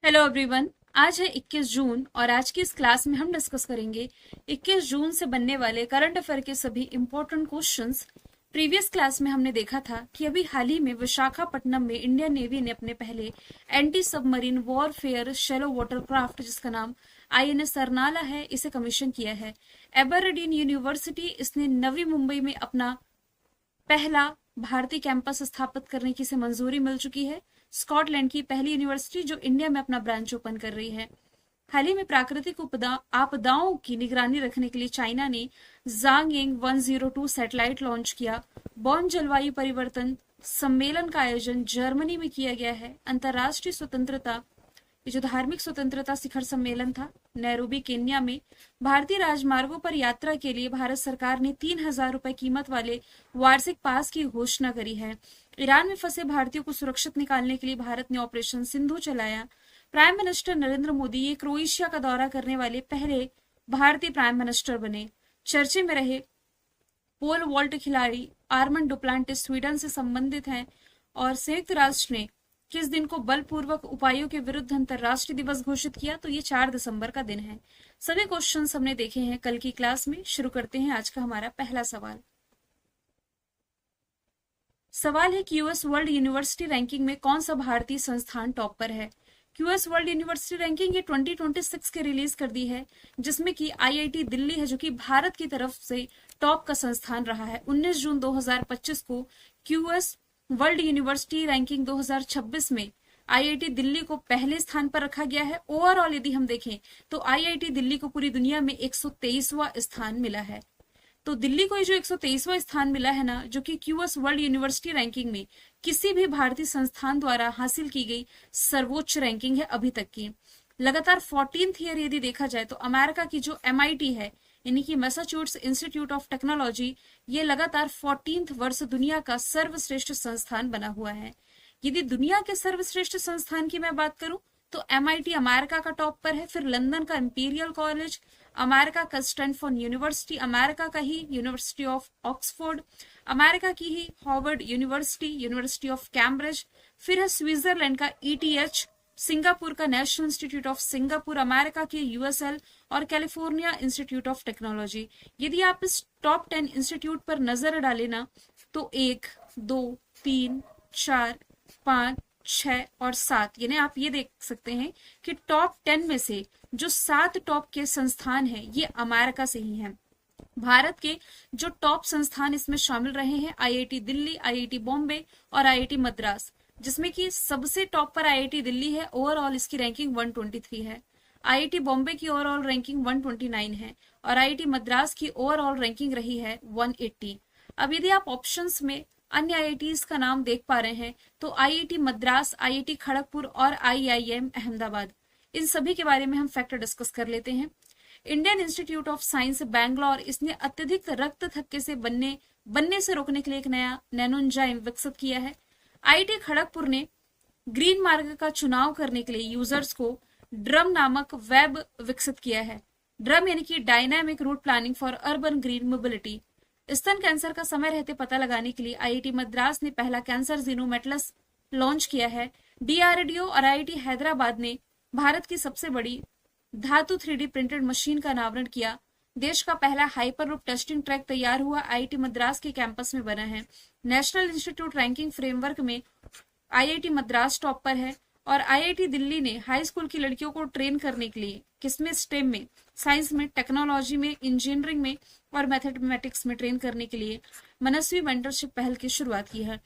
Hello everyone. आज है 21 जून और आज की इस क्लास में हम डिस्कस करेंगे 21 जून से बनने वाले करंट अफेयर के सभी इंपॉर्टेंट क्वेश्चंस। प्रीवियस क्लास में हमने देखा था कि अभी हाल ही में विशाखापट्टनम में इंडियन नेवी ने अपने पहले anti submarine warfare shallow water craft, जिसका नाम आईएनएस सरनाला है, इसे कमीशन किया है। एबरडीन यूनिवर्सिटी, इसने नवी मुंबई में अपना पहला भारतीय कैंपस स्थापित करने की इसे मंजूरी मिल चुकी है। स्कॉटलैंड की पहली यूनिवर्सिटी जो इंडिया में अपना ब्रांच ओपन कर रही है। हाल ही में प्राकृतिक आपदाओं की निगरानी रखने के लिए चाइना ने जांगयिंग 102 सैटेलाइट लॉन्च किया। बॉन जलवायु परिवर्तन सम्मेलन का आयोजन जर्मनी में किया गया है। अंतर्राष्ट्रीय स्वतंत्रता, ये जो धार्मिक स्वतंत्रता शिखर सम्मेलन था, नैरोबी केन्या में। भारतीय राजमार्गों पर यात्रा के लिए भारत सरकार ने 3,000 रुपए कीमत वाले वार्षिक पास की घोषणा करी है। ईरान में फंसे भारतीयों को सुरक्षित निकालने के लिए भारत ने ऑपरेशन सिंधु चलाया। प्राइम मिनिस्टर नरेंद्र मोदी ये क्रोएशिया का दौरा करने वाले पहले भारतीय प्राइम मिनिस्टर बने। चर्चे में रहे पोल वॉल्ट खिलाड़ी आर्मन डुप्लांटिस स्वीडन से संबंधित हैं। और संयुक्त राष्ट्र ने किस दिन को बलपूर्वक उपायों के विरुद्ध अंतर्राष्ट्रीय दिवस घोषित किया? तो ये 4 दिसंबर का दिन है। सभी क्वेश्चंस हमने देखे हैं कल की क्लास में। शुरू करते हैं आज का हमारा पहला सवाल। सवाल है कि यूएस वर्ल्ड यूनिवर्सिटी रैंकिंग में कौन सा भारतीय संस्थान टॉप पर है? यूएस वर्ल्ड यूनिवर्सिटी रैंकिंग ये 2026 के रिलीज कर दी है, जिसमें कि आईआईटी दिल्ली है जो कि भारत की तरफ से टॉप का संस्थान रहा है। 19 जून 2025 को यूएस वर्ल्ड यूनिवर्सिटी रैंकिंग 2026 में आईआईटी दिल्ली को पहले स्थान पर रखा गया है। ओवरऑल यदि हम देखें तो आईआईटी दिल्ली को पूरी दुनिया में 123वां स्थान मिला है। तो दिल्ली को ये जो 123वां स्थान मिला है ना, जो कि यूएस वर्ल्ड यूनिवर्सिटी रैंकिंग में किसी भी भारतीय संस्थान द्वारा हासिल की गई सर्वोच्च रैंकिंग है अभी तक की। लगातार 14th ईयर यदि देखा जाए तो अमेरिका की जो एमआईटी है, यानी कि मैसाचुसेट्स इंस्टीट्यूट ऑफ टेक्नोलॉजी, ये लगातार 14th वर्ष दुनिया का सर्वश्रेष्ठ संस्थान बना हुआ है। यदि दुनिया के सर्वश्रेष्ठ संस्थान की मैं बात करूं तो एमआईटी अमेरिका का टॉप पर है, फिर लंदन का इंपीरियल कॉलेज, अमेरिका का स्टैनफोर्ड यूनिवर्सिटी, अमेरिका का ही यूनिवर्सिटी ऑफ ऑक्सफोर्ड, अमेरिका की ही Harvard University, University of Cambridge, फिर है स्विट्जरलैंड का ईटीएच, सिंगापुर का National Institute of Singapore, America के यूएसएल और कैलिफोर्निया इंस्टीट्यूट ऑफ टेक्नोलॉजी। यदि आप इस टॉप 10 इंस्टीट्यूट पर नजर डालें ना, तो 1, 2, 3, 4, 5, 6 और 7, यानी आप ये देख सकते हैं कि टॉप 10 में से जो 7 टॉप के संस्थान हैं ये अमेरिका से ही हैं। भारत के जो टॉप संस्थान इसमें शामिल रहे हैं आईआईटी दिल्ली, आईआईटी बॉम्बे और आईआईटी मद्रास, जिसमें कि सबसे टॉप पर आईआईटी दिल्ली है। ओवरऑल इसकी रैंकिंग 123 है। आईआईटी बॉम्बे की ओवरऑल रैंकिंग 129 है और आईआईटी मद्रास की ओवरऑल रैंकिंग रही है 180। अब यदि आप ऑप्शंस में अन्य आईआईटीज का नाम देख पा रहे हैं तो आईआईटी मद्रास, आईआईटी खड़गपुर और आईआईएम अहमदाबाद, इन सभी के बारे में हम फैक्टर डिस्कस कर लेते हैं। Indian institute of science Bangalore, इसने अत्यधिक रक्त थक्के से बनने से रोकने के लिए एक नया नैनोएंजाइम विकसित किया है। आईआईटी खड़गपुर ने ग्रीन मार्ग का चुनाव करने के लिए यूजर्स को ड्रम नामक वेब विकसित किया है। ड्रम यानी कि dynamic route planning for urban green mobility. स्तन कैंसर का समय रहते पता लगाने के लिए आईआईटी मद्रास ने पहला कैंसर जीनोम एटलस लॉन्च किया है। डीआरडीओ और आईआईटी हैदराबाद ने भारत की सबसे बड़ी धातु 3D प्रिंटेड मशीन का अनावरण किया। देश का पहला हाइपरलूप टेस्टिंग ट्रैक तैयार हुआ आईआईटी मद्रास के कैंपस में बना है। नेशनल इंस्टीट्यूट रैंकिंग फ्रेमवर्क में आईआईटी मद्रास टॉप पर है। और आईआईटी दिल्ली ने हाई स्कूल की लड़कियों को ट्रेन करने के लिए किसमें, स्टेम में, साइंस में, टेक्नोलॉजी में, इंजीनियरिंग में और मैथमेटिक्स में ट्रेन करने के लिए मनस्वी मेंटरशिप पहल की शुरुआत की है।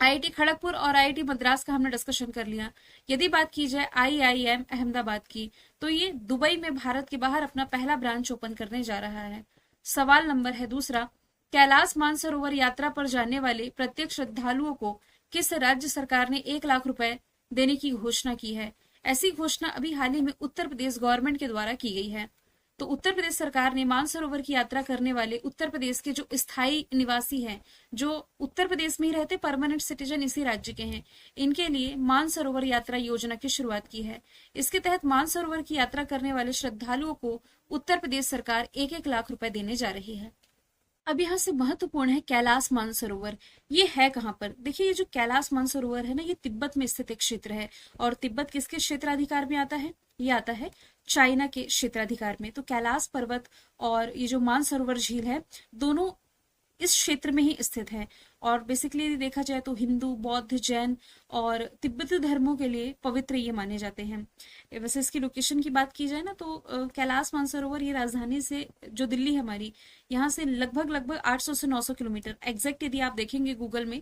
आईआईटी खड़गपुर और आईआईटी मद्रास का हमने डिस्कशन कर लिया। यदि बात की जाए आईआईएम अहमदाबाद की, तो ये दुबई में भारत के बाहर अपना पहला ब्रांच ओपन करने जा रहा है। सवाल नंबर है दूसरा, कैलाश मानसरोवर यात्रा पर जाने वाले प्रत्येक श्रद्धालुओं को किस राज्य सरकार ने 1 लाख रुपए देने की घोषणा की है? ऐसी घोषणा अभी हाल ही में उत्तर प्रदेश गवर्नमेंट के द्वारा की गई है। तो उत्तर प्रदेश सरकार ने मानसरोवर की यात्रा करने वाले उत्तर प्रदेश के जो स्थायी निवासी हैं, जो उत्तर प्रदेश में ही रहते परमानेंट सिटीजन इसी राज्य के हैं, इनके लिए मानसरोवर यात्रा योजना की शुरुआत की है। इसके तहत मानसरोवर की यात्रा करने वाले श्रद्धालुओं को उत्तर प्रदेश सरकार 1-1 लाख रुपए देने जा रही है। अब यहाँ से महत्वपूर्ण है कैलाश मानसरोवर। ये है कहाँ पर? देखिए, ये जो कैलाश मानसरोवर है ना, ये तिब्बत में स्थित एक क्षेत्र है। और तिब्बत किसके क्षेत्राधिकार में आता है? ये आता है चाइना के क्षेत्राधिकार में। तो कैलाश पर्वत और ये जो मानसरोवर झील है, दोनों इस क्षेत्र में ही स्थित है। और बेसिकली यदि देखा जाए तो हिंदू, बौद्ध, जैन और तिब्बती धर्मों के लिए पवित्र ये माने जाते हैं। वैसे इसकी लोकेशन की बात की जाए ना, तो कैलाश मानसरोवर ये राजधानी से, जो दिल्ली है हमारी, यहाँ से लगभग 800 से 900 किलोमीटर, एग्जैक्ट यदि आप देखेंगे गूगल में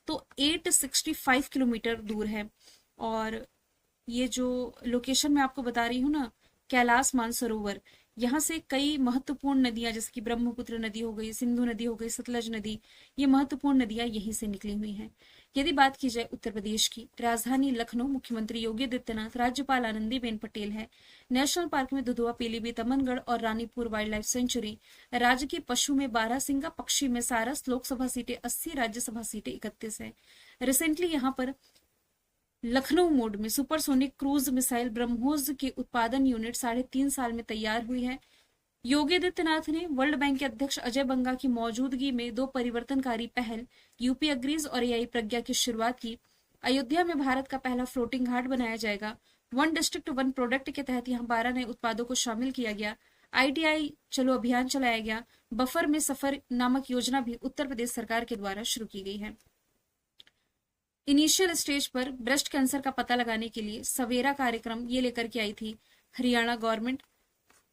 तो 865 किलोमीटर दूर है। और ये जो लोकेशन मैं आपको बता रही हूँ ना, कैलाश मानसरोवर, यहाँ से कई महत्वपूर्ण नदियां, जैसे कि ब्रह्मपुत्र नदी हो गई, सिंधु नदी हो गई, सतलज नदी, ये महत्वपूर्ण नदियां यहीं से निकली हुई हैं। यदि बात की जाए उत्तर प्रदेश की, राजधानी लखनऊ, मुख्यमंत्री योगी आदित्यनाथ, राज्यपाल आनंदीबेन पटेल है। नेशनल पार्क में दुधवा, पीलीभीत, अमनगढ़ और रानीपुर वाइल्ड लाइफ सेंचुरी। राज्य के पशु में बारहसिंगा, पक्षी में सारस। लोकसभा सीटें 80, राज्यसभा सीटें 31 है। रिसेंटली यहाँ पर लखनऊ मोड में सुपरसोनिक क्रूज मिसाइल ब्रह्मोस के उत्पादन यूनिट 3.5 साल में तैयार हुई है। योगी आदित्यनाथ ने वर्ल्ड बैंक के अध्यक्ष अजय बंगा की मौजूदगी में 2 परिवर्तनकारी पहल, यूपी अग्रीज और एआई प्रज्ञा की शुरुआत की। अयोध्या में भारत का पहला फ्लोटिंग घाट बनाया जाएगा। 1 डिस्ट्रिक्ट 1 प्रोडक्ट के तहत यहाँ 12 नए उत्पादों को शामिल किया गया। ITI चलो अभियान चलाया गया। बफर में सफर नामक योजना भी उत्तर प्रदेश सरकार के द्वारा शुरू की गई है। इनिशियल स्टेज पर ब्रेस्ट कैंसर का पता लगाने के लिए सवेरा कार्यक्रम ये लेकर के आई थी हरियाणा गवर्नमेंट।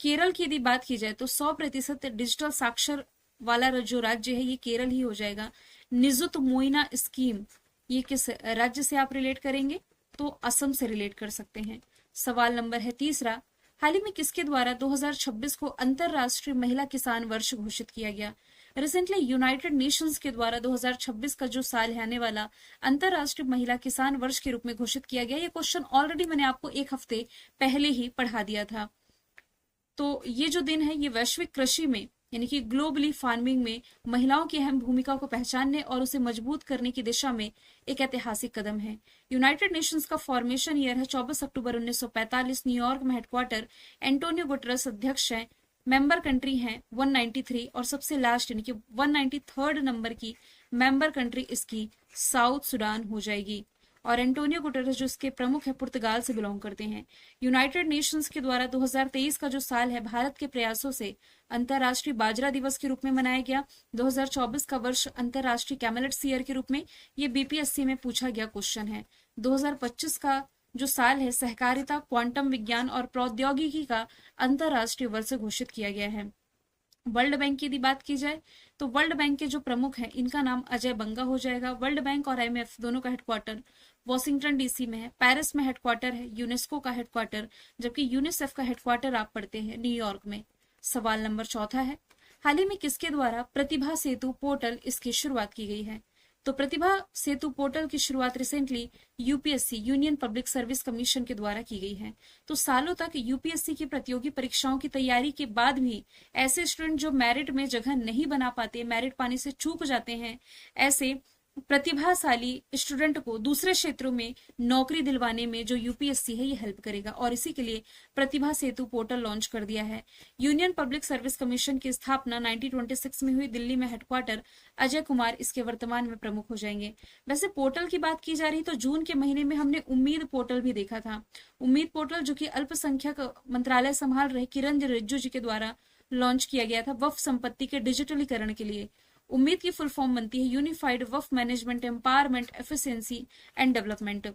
केरल की यदि बात की जाए तो 100% डिजिटल साक्षर वाला जो राज्य है ये केरल ही हो जाएगा। निजुत मोइना स्कीम, ये किस राज्य से आप रिलेट करेंगे? तो असम से रिलेट कर सकते हैं। सवाल नंबर है तीसरा, हाल ही में किसके द्वारा 2026 को अंतरराष्ट्रीय महिला किसान वर्ष घोषित किया गया? रिसेंटली यूनाइटेड नेशंस के द्वारा 2026 का जो साल है आने वाला, अंतरराष्ट्रीय महिला किसान वर्ष के रूप में घोषित किया गया। ये क्वेश्चन ऑलरेडी मैंने आपको एक हफ्ते पहले ही पढ़ा दिया था। तो ये जो दिन है, ये वैश्विक कृषि में यानी कि ग्लोबली फार्मिंग में महिलाओं की अहम भूमिका को पहचानने और उसे मजबूत करने की दिशा में एक ऐतिहासिक कदम है। यूनाइटेड नेशंस का फॉर्मेशन ईयर है 24 अक्टूबर 1945। न्यूयॉर्क में हेडक्वार्टर। एंटोनियो गुटेरेस अध्यक्ष हैं। मेंबर कंट्री हैं 193 और सबसे लास्ट यानी कि 193rd नंबर की मेंबर कंट्री इसकी साउथ सुडान हो जाएगी। और एंटोनियो गुटेरेस जो इसके प्रमुख है, पुर्तगाल से बिलोंग करते हैं। यूनाइटेड नेशंस के द्वारा 2023 का जो साल है, भारत के प्रयासों से अंतर्राष्ट्रीय बाजरा दिवस के रूप में मनाया गया। 2024 का वर्ष अंतर्राष्ट्रीय कैमलेट्स ईयर के रूप में, ये BPSC में पूछा गया क्वेश्चन है। 2025 का जो साल है, सहकारिता, क्वांटम विज्ञान और प्रौद्योगिकी का अंतर्राष्ट्रीय वर्ष घोषित किया गया है। वर्ल्ड बैंक की यदि बात की जाए तो वर्ल्ड बैंक के जो प्रमुख हैं, इनका नाम अजय बंगा हो जाएगा। वर्ल्ड बैंक और IMF दोनों का हेडक्वार्टर वॉशिंगटन DC में है। पेरिस में हेडक्वार्टर है यूनेस्को का हेडक्वार्टर, जबकि यूनिसेफ का हेडक्वार्टर आप पढ़ते हैं न्यूयॉर्क में। सवाल नंबर चौथा है, हाल ही में किसके द्वारा प्रतिभा सेतु पोर्टल इसकी शुरुआत की गई है? तो प्रतिभा सेतु पोर्टल की शुरुआत recently UPSC union public service commission के द्वारा की गई है। तो सालों तक UPSC की प्रतियोगी परीक्षाओं की तैयारी के बाद भी ऐसे स्टूडेंट जो मेरिट में जगह नहीं बना पाते, मेरिट पाने से चूक जाते हैं, ऐसे प्रतिभाशाली स्टूडेंट को दूसरे क्षेत्रों में नौकरी दिलवाने में जो UPSC है ये हेल्प करेगा। और इसी के लिए प्रतिभा सेतु पोर्टल लॉन्च कर दिया है। यूनियन पब्लिक सर्विस कमीशन की स्थापना 1926 में हुई। दिल्ली में हेडक्वार्टर। अजय कुमार इसके वर्तमान में प्रमुख हो जाएंगे। वैसे पोर्टल की बात की जा रही तो जून के महीने में हमने उम्मीद पोर्टल भी देखा था। उम्मीद पोर्टल जो कि अल्पसंख्यक मंत्रालय संभाल रहे किरण रिजिजू जी के द्वारा लॉन्च किया गया था वक्फ संपत्ति के डिजिटलीकरण के लिए। उम्मीद की फुल फॉर्म बनती है unified Waqf management empowerment efficiency and development.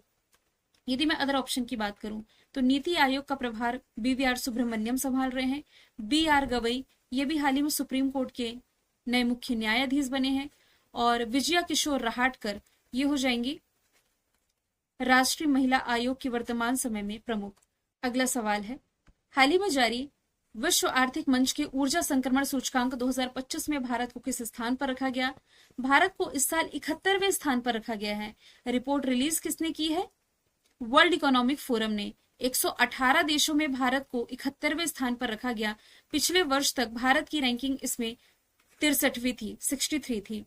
यदि मैं अदर ऑप्शन की बात करूं तो नीति आयोग का प्रभार BVR सुब्रमण्यम संभाल रहे हैं। BR गवई ये भी हाल ही में सुप्रीम कोर्ट के नए मुख्य न्यायाधीश बने हैं। और विजया किशोर रहाटकर ये हो जाएंगी राष्ट्रीय महिला आयोग के वर्तमान समय में प्रमुख। अगला सवाल है, हाल ही में जारी विश्व आर्थिक मंच के ऊर्जा संक्रमण सूचकांक 2025 में भारत को किस स्थान पर रखा गया? भारत को इस साल 71वें स्थान पर रखा गया है। रिपोर्ट रिलीज किसने की है? वर्ल्ड इकोनॉमिक फोरम ने। 118 देशों में भारत को 71वें स्थान पर रखा गया। पिछले वर्ष तक भारत की रैंकिंग इसमें 63वीं थी, 63 थी।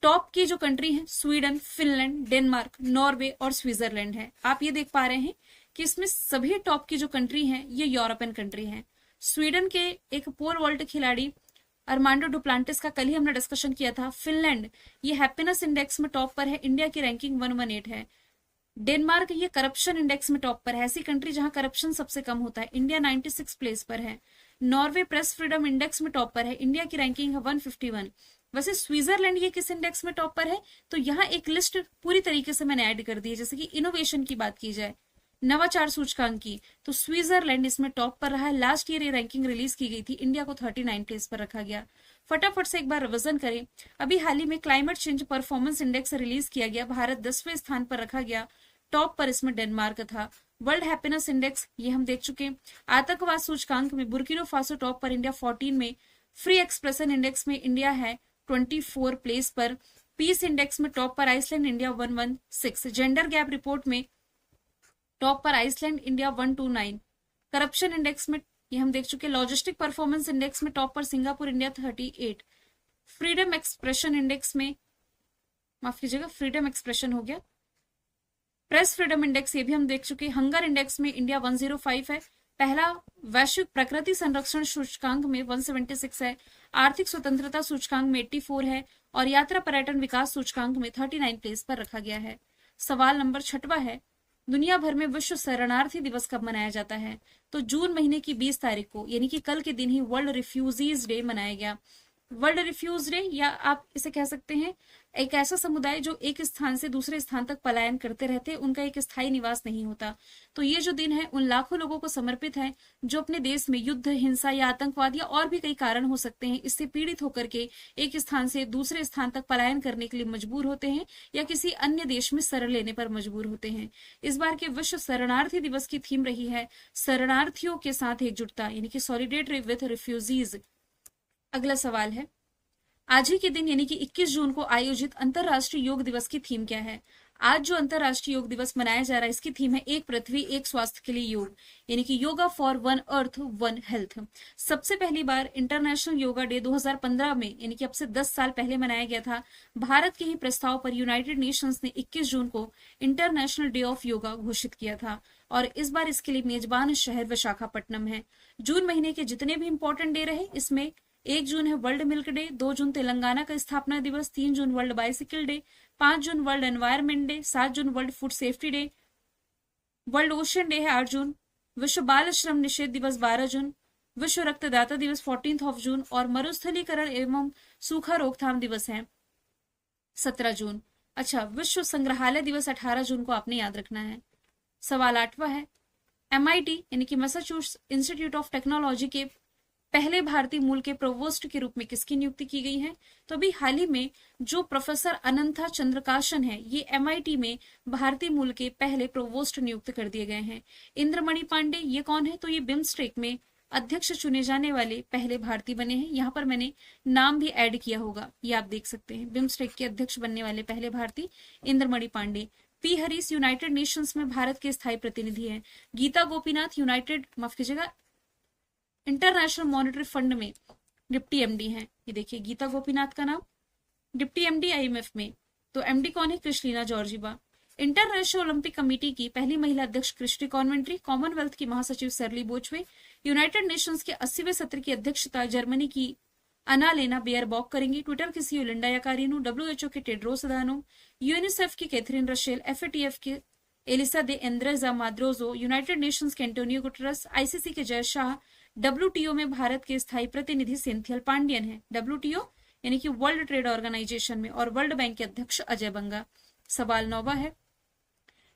टॉप की जो कंट्री है स्वीडन, फिनलैंड, डेनमार्क, नॉर्वे और स्विट्जरलैंड है। आप ये देख पा रहे हैं कि इसमें सभी टॉप की जो कंट्री हैं ये यूरोपियन कंट्री हैं। स्वीडन के एक पोल वॉल्ट खिलाड़ी अरमांडो डुप्लांटिस का कल ही हमने डिस्कशन किया था। फिनलैंड ये हैप्पीनेस इंडेक्स में टॉप पर है, इंडिया की रैंकिंग 118 है। डेनमार्क ये करप्शन इंडेक्स में टॉप पर है, ऐसी कंट्री जहां करप्शन सबसे कम होता है, इंडिया 96 प्लेस पर है। नॉर्वे प्रेस फ्रीडम इंडेक्स में टॉप पर है, इंडिया की रैंकिंग है 151। वैसे स्विट्जरलैंड ये किस इंडेक्स में टॉप पर है, तो यहाँ एक लिस्ट पूरी तरीके से मैंने ऐड कर दी है। जैसे कि इनोवेशन की बात की जाए, नवाचार सूचकांक की, तो स्विट्जरलैंड इसमें टॉप पर रहा है। लास्ट ईयर ये रैंकिंग रिलीज की गई थी, इंडिया को 39 प्लेस पर रखा गया। फटाफट से एक बार रिवीजन करें, अभी हाल ही में climate change performance index release किया गया, भारत 10वें स्थान पर रखा गया, टॉप पर इसमें डेनमार्क था। वर्ल्ड हैप्पीनेस इंडेक्स ये हम देख चुके। आतंकवाद सूचकांक में बुर्किनो फासो टॉप पर, इंडिया 14 में। फ्री एक्सप्रेशन इंडेक्स में इंडिया है 24 प्लेस पर। पीस इंडेक्स में टॉप पर Iceland, India 116। Gender gap report में टॉप पर आइसलैंड, इंडिया 129। करप्शन इंडेक्स में ये हम देख चुके। लॉजिस्टिक परफॉर्मेंस इंडेक्स में टॉप पर Singapore, India 38। Freedom expression index में, माफ कीजिएगा, फ्रीडम एक्सप्रेशन हो गया। प्रेस फ्रीडम इंडेक्स ये भी हम देख चुके। हंगर इंडेक्स में इंडिया 105 है। पहला वैश्विक प्रकृति संरक्षण सूचकांक में 176 है। आर्थिक स्वतंत्रता सूचकांक में 84 है और यात्रा पर्यटन विकास सूचकांक में 39 प्लेस पर रखा गया है। सवाल नंबर 6वां है, दुनिया भर में विश्व शरणार्थी दिवस कब मनाया जाता है, तो जून महीने की 20 तारीख को, यानी कि कल के दिन ही वर्ल्ड रिफ्यूजीज डे मनाया गया। वर्ल्ड रिफ्यूज डे, या आप इसे कह सकते हैं एक ऐसा समुदाय जो एक स्थान से दूसरे स्थान तक पलायन करते रहते, उनका एक स्थायी निवास नहीं होता। तो ये जो दिन है उन लाखों लोगों को समर्पित है जो अपने देश में युद्ध, हिंसा या आतंकवाद या और भी कई कारण हो सकते हैं, इससे पीड़ित होकर के एक स्थान से दूसरे स्थान तक पलायन करने के लिए मजबूर होते हैं या किसी अन्य देश में शरण लेने पर मजबूर होते हैं। इस बार के विश्व शरणार्थी दिवस की थीम रही है शरणार्थियों के साथ एकजुटता, यानी कि सॉलिडेरिटी विद रिफ्यूजीज। अगला सवाल है, आज ही के दिन यानी कि 21 जून को आयोजित अंतरराष्ट्रीय योग दिवस की थीम क्या है। आज जो अंतरराष्ट्रीय योग दिवस मनाया जा रहा है, इसकी थीम है एक पृथ्वी एक स्वास्थ्य के लिए योग, यानी कि yoga for one earth one health. सबसे पहली बार इंटरनेशनल योगा डे 2015 में, यानी कि अब से 10 साल पहले मनाया गया था। भारत के ही प्रस्ताव पर यूनाइटेड नेशंस ने 21 जून को इंटरनेशनल डे ऑफ योगा घोषित किया था और इस बार इसके लिए मेजबान शहर विशाखापट्टनम है। जून महीने के जितने भी इंपॉर्टेंट डे रहे, इसमें 1 जून है world milk day, 2 June Telangana का स्थापना दिवस, 3 June world bicycle day, 5 June world environment day, 7 June world food safety day, world ocean day है 8 जून, विश्व बाल श्रम निषेध दिवस 12 जून, विश्व रक्तदाता दिवस 14 जून और मरुस्थलीकरण एवं सूखा रोकथाम दिवस है 17 जून। अच्छा, विश्व संग्रहालय दिवस 18 जून को आपने याद रखना है। सवाल 8वां है, MIT यानी कि मैसाचुसेट्स इंस्टीट्यूट ऑफ टेक्नोलॉजी के पहले भारतीय मूल के प्रोवोस्ट के रूप में किसकी नियुक्ति की गई है, तो अभी हाल ही में जो प्रोफेसर अनंथा चंद्रकाशन है, ये MIT में भारतीय मूल के पहले प्रोवोस्ट नियुक्त कर दिए गए हैं। इंद्रमणि पांडे ये कौन है, तो ये बिम्स्टेक में अध्यक्ष चुने जाने वाले पहले भारतीय बने हैं। यहाँ पर मैंने नाम भी ऐड किया होगा, ये आप देख सकते हैं। बिम्स्टेक के अध्यक्ष बनने वाले पहले भारतीय इंद्रमणि पांडे। पी हरीश यूनाइटेड नेशंस में भारत के स्थायी प्रतिनिधि हैं। Geeta Gopinath International Monetary Fund में डिप्टी MD हैं। ये देखिए गीता गोपीनाथ का नाम, डिप्टी MD IMF में। तो MD कौन है, Kristalina Georgieva. International Olympic committee की पहली महिला अध्यक्ष क्रिस्टी कॉन्वेंट्री। कॉमनवेल्थ की महासचिव सरली बोचवे। यूनाइटेड नेशंस के 80वें सत्र की अध्यक्षता जर्मनी की अनालेना बेयरबॉक करेंगी। ट्विटर की CEO लिंडा याकारिनो। WHO के टेड्रोस अधानोम। यूनिसेफ की कैथरीन रशेल। FATF के एलिसा दे एंद्रेजा माद्रोजो। यूनाइटेड नेशंस के एंटोनियो गुटेरस। ICC के जय शाह। WTO में भारत के स्थायी प्रतिनिधि सिंथियल पांडियन है। WTO यानी कि वर्ल्ड ट्रेड ऑर्गेनाइजेशन में, और वर्ल्ड बैंक के अध्यक्ष अजय बंगा। सवाल 9वां है,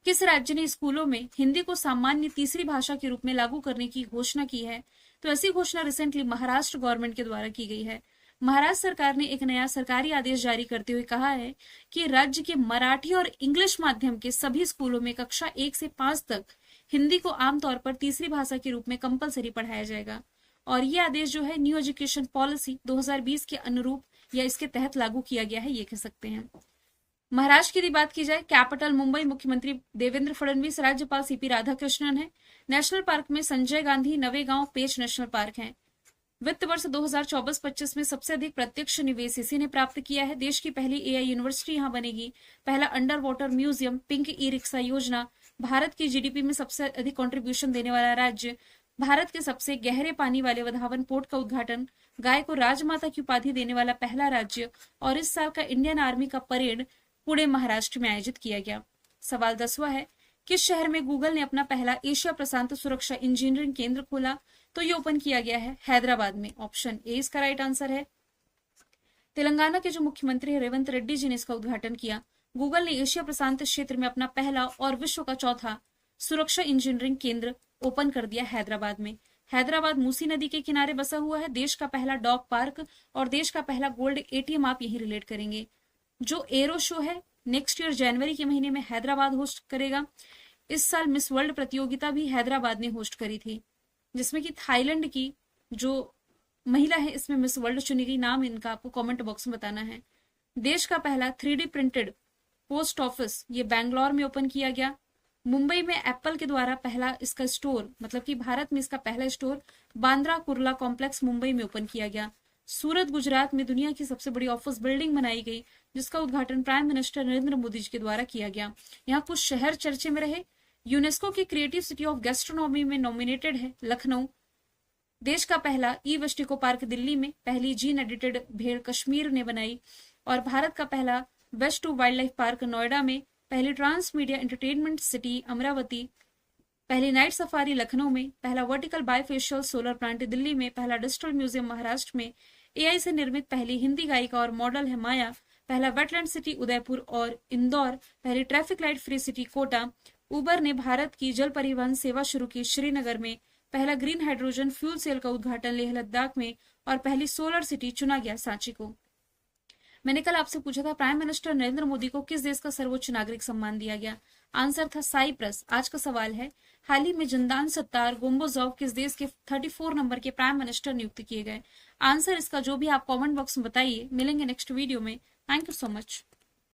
किस राज्य ने स्कूलों में हिंदी को सामान्य तीसरी भाषा के रूप में लागू करने की घोषणा की है, तो ऐसी घोषणा रिसेंटली महाराष्ट्र गवर्नमेंट के द्वारा की गई है। महाराष्ट्र सरकार ने एक नया सरकारी आदेश जारी करते हुए कहा है कि राज्य के मराठी और इंग्लिश माध्यम के सभी स्कूलों में कक्षा 1 से 5 तक हिंदी को आमतौर पर तीसरी भाषा के रूप में कंपलसरी पढ़ाया जाएगा। और ये आदेश जो है न्यू एजुकेशन पॉलिसी 2020 के अनुरूप या इसके तहत लागू किया गया है, ये कह सकते हैं। महाराष्ट्र की यदि बात की जाए, कैपिटल मुंबई, मुख्यमंत्री देवेंद्र फडणवीस, राज्यपाल CP राधाकृष्णन है। नेशनल पार्क में संजय गांधी, नवेगांव, पेच नेशनल पार्क है। वित्त वर्ष 2024-25 में सबसे अधिक प्रत्यक्ष निवेश इसी ने प्राप्त किया है। देश की पहली AI यूनिवर्सिटी यहाँ बनेगी। पहला under water museum, pink e rickshaw योजना, भारत की GDP में सबसे अधिक कंट्रीब्यूशन देने वाला राज्य, भारत के सबसे गहरे पानी वाले वधावन पोर्ट का उद्घाटन, गाय को राजमाता की उपाधि देने वाला पहला राज्य, और इस साल का इंडियन आर्मी का परेड पुणे महाराष्ट्र में आयोजित किया गया। सवाल 10वां है, किस शहर में गूगल ने अपना पहला एशिया प्रशांत सुरक्षा इंजीनियरिंग केंद्र खोला? तो ये ओपन किया गया है हैदराबाद में। ऑप्शन ए इसका राइट आंसर है। तेलंगाना के जो मुख्यमंत्री है रेवंत रेड्डी जी ने इसका उद्घाटन किया। गूगल ने एशिया प्रशांत क्षेत्र में अपना पहला और विश्व का चौथा सुरक्षा इंजीनियरिंग केंद्र ओपन कर दिया हैदराबाद में। हैदराबाद मूसी नदी के किनारे बसा हुआ है, देश का पहला डॉग पार्क और देश का पहला गोल्ड एटीएम आप यही रिलेट करेंगे। जो एरो शो है नेक्स्ट ईयर जनवरी के महीने में हैदराबाद होस्ट करेगा। इस साल मिस वर्ल्ड प्रतियोगिता भी हैदराबाद ने होस्ट करी थी, जिसमें कि थाईलैंड की जो महिला है इसमें मिस वर्ल्ड चुनी गई। नाम इनका आपको कमेंट बॉक्स में बताना है। देश का पहला 3D प्रिंटेड पोस्ट ऑफिस ये बैंगलोर में ओपन किया गया। मुंबई में एप्पल के द्वारा पहला इसका स्टोर, मतलब कि भारत में इसका पहला स्टोर बांद्रा कुर्ला कॉम्प्लेक्स मुंबई में ओपन किया गया। सूरत गुजरात में दुनिया की सबसे बड़ी ऑफिस बिल्डिंग बनाई गई, जिसका उद्घाटन प्राइम मिनिस्टर नरेंद्र मोदी जी के द्वारा किया गया। यहाँ कुछ शहर चर्चे में रहे। यूनेस्को की क्रिएटिव सिटी ऑफ गैस्ट्रोनॉमी में नॉमिनेटेड है लखनऊ। देश का पहला ई वेस्टिको पार्क दिल्ली में, पहली जीन एडिटेड भेड़ कश्मीर ने बनाई, और भारत का पहला waste to wildlife park Noida में, पहली transmedia entertainment city Amaravati, पहली नाइट सफारी लखनऊ में, पहला vertical bifacial solar plant Delhi में, पहला डिजिटल म्यूजियम महाराष्ट्र में, एआई से निर्मित पहली हिंदी गायिका और मॉडल है माया, पहला वेटलैंड सिटी उदयपुर और इंदौर, पहली traffic light free city Kota. Uber ने भारत की जल परिवहन सेवा शुरू की श्रीनगर में, पहला ग्रीन हाइड्रोजन फ्यूल सेल का उद्घाटन लेह लद्दाख में, और पहली सोलर सिटी चुना गया सांची को। मैंने कल आपसे पूछा था प्राइम मिनिस्टर नरेंद्र मोदी को किस देश का सर्वोच्च नागरिक सम्मान दिया गया। आंसर था साइप्रस। आज का सवाल है, हाल ही में जंदान सत्तार गोम्बोजोव किस देश के 34 नंबर के प्राइम मिनिस्टर नियुक्त किए गए। आंसर इसका जो भी आप कमेंट बॉक्स में बताइए। मिलेंगे नेक्स्ट वीडियो में। Thank you so much.